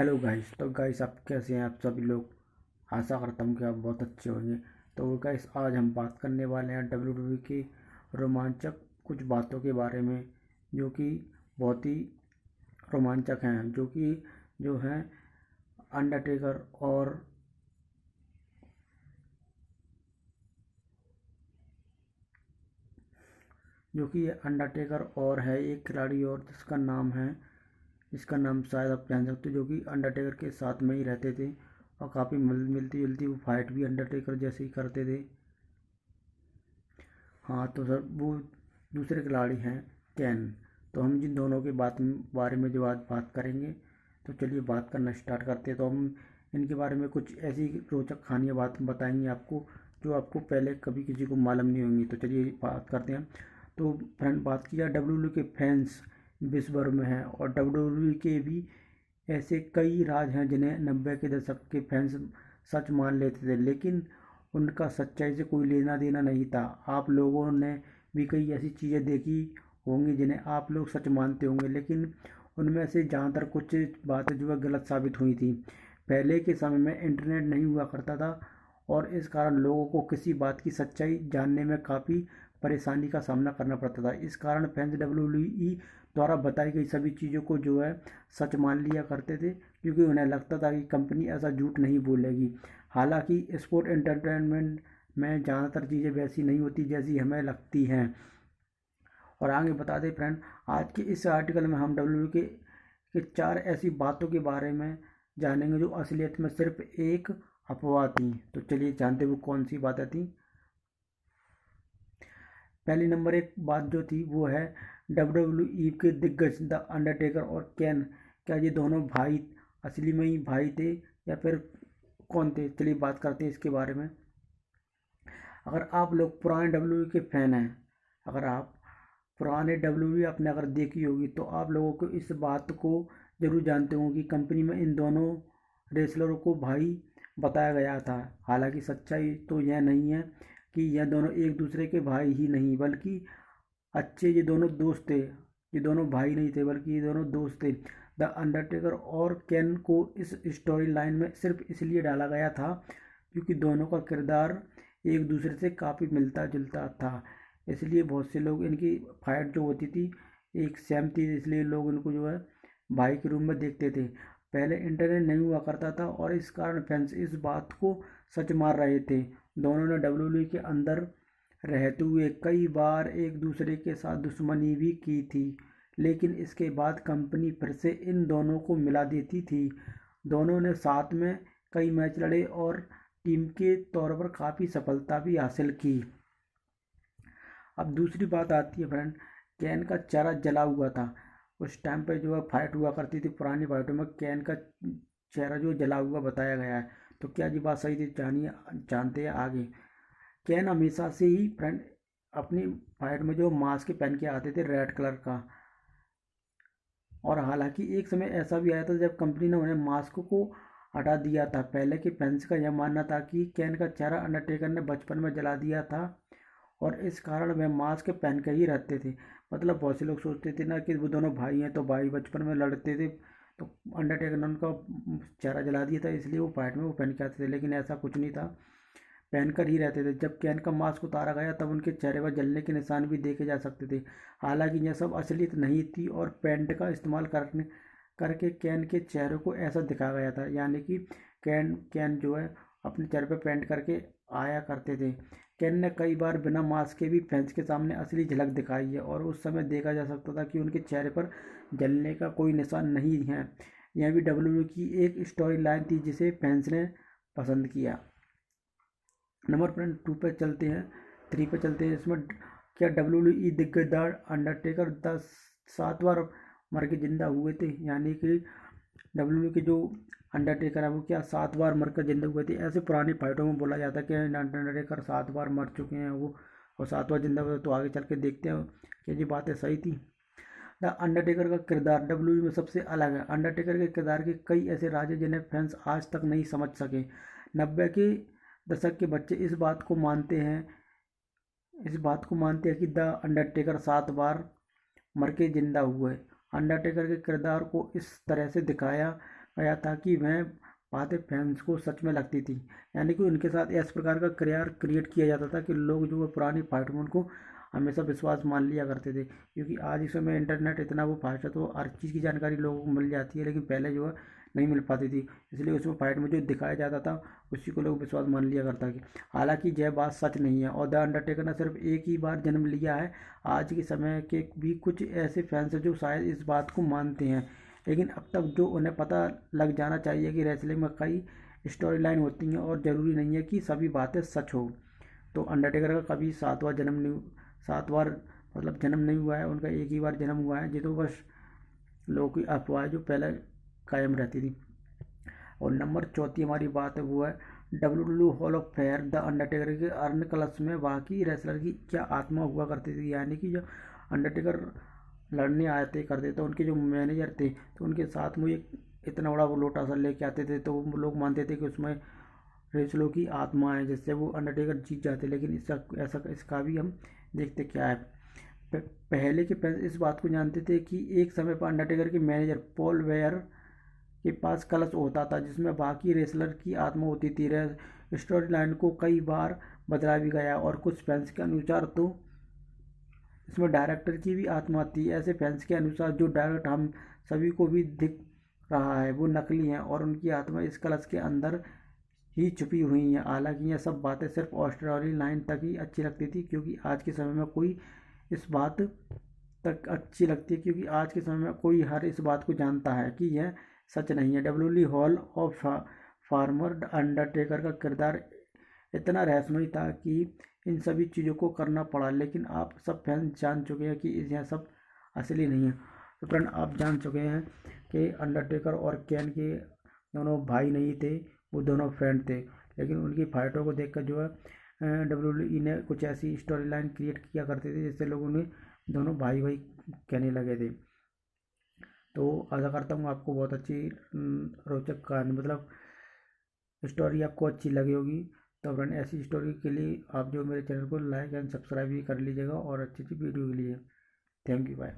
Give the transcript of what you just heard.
Hello guys. तो guys आप कैसे हैं? आप सभी लोग, आशा करता हूँ कि आप बहुत अच्छे होंगे। तो गाइस आज हम बात करने वाले हैं WWE की रोमांचक कुछ बातों के बारे में, जो कि बहुत ही रोमांचक हैं, जो हैं अंडरटेकर और जो कि अंडरटेकर और है एक खिलाड़ी और जिसका नाम शायद आप जान सकते हो, जो कि अंडरटेकर के साथ में ही रहते थे और काफ़ी मिलती जुलती वो फाइट भी अंडरटेकर जैसे ही करते थे। हाँ तो सर वो दूसरे खिलाड़ी हैं कैन। तो हम जिन दोनों के बारे में जो आज बात करेंगे, तो चलिए बात करना स्टार्ट करते हैं। तो हम इनके बारे में कुछ ऐसी रोचक कहानियाँ बात बताएंगे आपको, जो आपको पहले कभी किसी को मालूम नहीं होंगी। तो चलिए बात करते हैं। तो फ्रेंड, बात किया डब्ल्यू के फैंस विश्व भर में हैं, और डब्ल्यू के भी ऐसे कई राज हैं जिन्हें 90 के दशक के फैंस सच मान लेते थे, लेकिन उनका सच्चाई से कोई लेना देना नहीं था। आप लोगों ने भी कई ऐसी चीज़ें देखी होंगी जिन्हें आप लोग सच मानते होंगे, लेकिन उनमें से ज़्यादातर कुछ बातें जो है गलत साबित हुई थी। पहले के समय में इंटरनेट नहीं हुआ करता था, और इस कारण लोगों को किसी बात की सच्चाई जानने में काफ़ी परेशानी का सामना करना पड़ता था। इस कारण फैंस डब्ल्यू द्वारा बताई गई सभी चीज़ों को जो है सच मान लिया करते थे, क्योंकि उन्हें लगता था कि कंपनी ऐसा झूठ नहीं बोलेगी। हालांकि स्पोर्ट एंटरटेनमेंट में ज़्यादातर चीज़ें वैसी नहीं होती जैसी हमें लगती हैं। और आगे बता दें फ्रेंड, आज के इस आर्टिकल में हम के चार ऐसी बातों के बारे में जानेंगे जो असलियत में सिर्फ एक अफवाह थी। तो चलिए जानते वो कौन सी बातें थी। पहली नंबर एक बात जो थी वो है WWE के दिग्गज द अंडरटेकर और कैन, क्या ये दोनों भाई असली में ही भाई थे या फिर कौन थे? चलिए बात करते हैं इसके बारे में। अगर आप लोग पुराने WWE के फैन हैं, अगर आप पुराने WWE आपने अगर देखी होगी, तो आप लोगों को इस बात को ज़रूर जानते होंगे कि कंपनी में इन दोनों रेसलरों को भाई बताया गया था। हालांकि सच्चाई तो यह नहीं है कि यह दोनों एक दूसरे के भाई ही नहीं, बल्कि ये दोनों दोस्त थे। ये दोनों भाई नहीं थे, बल्कि ये दोनों दोस्त थे। द अंडरटेकर और केन को इस स्टोरी लाइन में सिर्फ इसलिए डाला गया था क्योंकि दोनों का किरदार एक दूसरे से काफ़ी मिलता जुलता था। इसलिए बहुत से लोग इनकी फाइट जो होती थी एक सेम थी, इसलिए लोग इनको जो है भाई के रूप में देखते थे। पहले इंटरनेट नहीं हुआ करता था, और इस कारण फैंस इस बात को सच मार रहे थे। दोनों ने डब्ल्यूडब्ल्यूई के अंदर रहते हुए कई बार एक दूसरे के साथ दुश्मनी भी की थी, लेकिन इसके बाद कंपनी फिर से इन दोनों को मिला देती थी। दोनों ने साथ में कई मैच लड़े और टीम के तौर पर काफ़ी सफलता भी हासिल की। अब दूसरी बात आती है फ्रेंड, कैन का चेहरा जला हुआ था। उस टाइम पे जो है फाइट हुआ करती थी पुरानी फाइटों में, कैन का चेहरा जो जला हुआ बताया गया है। तो क्या ये बात सही थी? जानिए, जानते हैं आगे। कैन हमेशा से ही फ्रेंड अपनी फाइट में जो मास्क पहन के आते थे रेड कलर का, और हालांकि एक समय ऐसा भी आया था जब कंपनी ने उन्हें मास्क को हटा दिया था। पहले के फैंस का यह मानना था कि कैन का चेहरा अंडरटेकर ने बचपन में जला दिया था, और इस कारण वह मास्क पहन के ही रहते थे। मतलब बहुत से लोग सोचते थे ना कि वो दोनों भाई हैं, तो भाई बचपन में लड़ते थे, तो अंडरटेकर ने उनका चेहरा जला दिया था इसलिए वो फाइट में वो पहन के आते थे, लेकिन ऐसा कुछ नहीं था, पहनकर ही रहते थे। जब कैन का मास्क उतारा गया तब उनके चेहरे पर जलने के निशान भी देखे जा सकते थे। हालांकि यह सब असलियत नहीं थी, और पेंट का इस्तेमाल करके कैन के चेहरे को ऐसा दिखाया गया था, यानी कि कैन कैन जो है अपने चेहरे पर पेंट करके आया करते थे। कैन ने कई बार बिना मास्क के भी फैंस के सामने असली झलक दिखाई है, और उस समय देखा जा सकता था कि उनके चेहरे पर जलने का कोई निशान नहीं है। यह भी डब्ल्यू की एक स्टोरी लाइन थी जिसे फैंस ने पसंद किया। नंबर फ्रेंड टू पे चलते हैं, थ्री पे चलते हैं। इसमें क्या डब्ल्यू दिग्गज अंडरटेकर 7 बार मर के जिंदा हुए थे, यानी कि डब्ल्यू के जो अंडरटेकर है वो क्या 7 बार मर कर जिंदा हुए थे? ऐसे पुरानी फाइटों में बोला जाता है कि अंडरटेकर 7 बार मर चुके हैं वो, और 7 बार जिंदा हुए। तो आगे चल के देखते हैं कि ये बातें सही थी। द अंडरटेकर का किरदार डब्ल्यू में सबसे अलग है। अंडरटेकर के किरदार के कई ऐसे राज हैं जिन्हें फैंस आज तक नहीं समझ सके। 90 के दशक के बच्चे इस बात को मानते हैं कि द अंडरटेकर 7 बार मर के जिंदा हुए। अंडरटेकर के किरदार को इस तरह से दिखाया गया था कि वह बातें फैंस को सच में लगती थी। यानी कि उनके साथ इस प्रकार का क्रियार क्रिएट किया जाता था कि लोग जो वो पुरानी फाइट में उनको हमेशा विश्वास मान लिया करते थे। क्योंकि आज इस समय इंटरनेट इतना वो फास्ट है, तो हर चीज़ की जानकारी लोगों को मिल जाती है, लेकिन पहले जो है नहीं मिल पाती थी। इसलिए उसमें फाइट में जो दिखाया जाता था उसी को लोग विश्वास मान लिया करता था। हालांकि यह बात सच नहीं है, और द अंडरटेकर ने सिर्फ एक ही बार जन्म लिया है। आज के समय के भी कुछ ऐसे फैंस हैं जो शायद इस बात को मानते हैं, लेकिन अब तक जो उन्हें पता लग जाना चाहिए कि रेसलिंग में कई स्टोरी लाइन होती हैं और ज़रूरी नहीं है कि सभी बातें सच हो। तो अंडरटेकर का कभी सातवां जन्म नहीं, सात बार मतलब जन्म नहीं हुआ है, उनका एक ही बार जन्म हुआ है। ये तो बस लोगों की अफवाह है जो पहले कायम रहती थी। और नंबर चौथी हमारी बात है वो है W hall of fair. The Undertaker के अर्न क्लच में बाकी रेसलर की क्या आत्मा हुआ करती थी। यानी कि जो अंडरटेकर लड़ने आए थे करते तो उनके जो मैनेजर थे, तो उनके साथ में एक इतना बड़ा वो लोटा सा लेके आते थे, तो वो लोग मानते थे कि उसमें रेसलर की आत्मा है, जिससे वो अंडरटेकर जीत जाते। लेकिन इसका ऐसा इसका भी हम देखते क्या है। पहले के फैंस इस बात को जानते थे कि एक समय पर अंडरटेकर के मैनेजर पॉल वेयर के पास कलश होता था जिसमें बाकी रेसलर की आत्मा होती थी। स्टोरी लाइन को कई बार बदला भी गया, और कुछ फैंस के अनुसार तो इसमें डायरेक्टर की भी आत्मा थी। ऐसे फैंस के अनुसार जो डायरेक्ट हम सभी को भी दिख रहा है वो नकली है, और उनकी आत्मा इस कलश के अंदर ही छुपी हुई है। हालांकि यह सब बातें सिर्फ ऑस्ट्रेलिया लाइन तक ही अच्छी लगती थी, क्योंकि आज के समय में कोई इस बात तक अच्छी लगती है, क्योंकि आज के समय में कोई हर इस बात को जानता है कि यह सच नहीं है। W hall of farmer Undertaker का किरदार इतना रहस्यमय था कि इन सभी चीज़ों को करना पड़ा, लेकिन आप सब फैंस जान चुके हैं कि यह सब असली नहीं है। तो फ्रेंड, आप जान चुके हैं कि अंडरटेकर और केन के दोनों भाई नहीं थे, वो दोनों फ्रेंड थे। लेकिन उनकी फाइटों को देखकर जो है डब्ल्यू ने कुछ ऐसी स्टोरी लाइन क्रिएट किया करते थे जिससे लोगों ने दोनों भाई भाई कहने लगे थे। तो आशा करता हूँ आपको बहुत अच्छी रोचक कहानी मतलब स्टोरी आपको अच्छी लगी होगी। तो फ्रेंड, ऐसी स्टोरी के लिए आप जो मेरे चैनल को लाइक एंड सब्सक्राइब भी कर लीजिएगा, और अच्छी अच्छी वीडियो के लिए थैंक यू, बाय।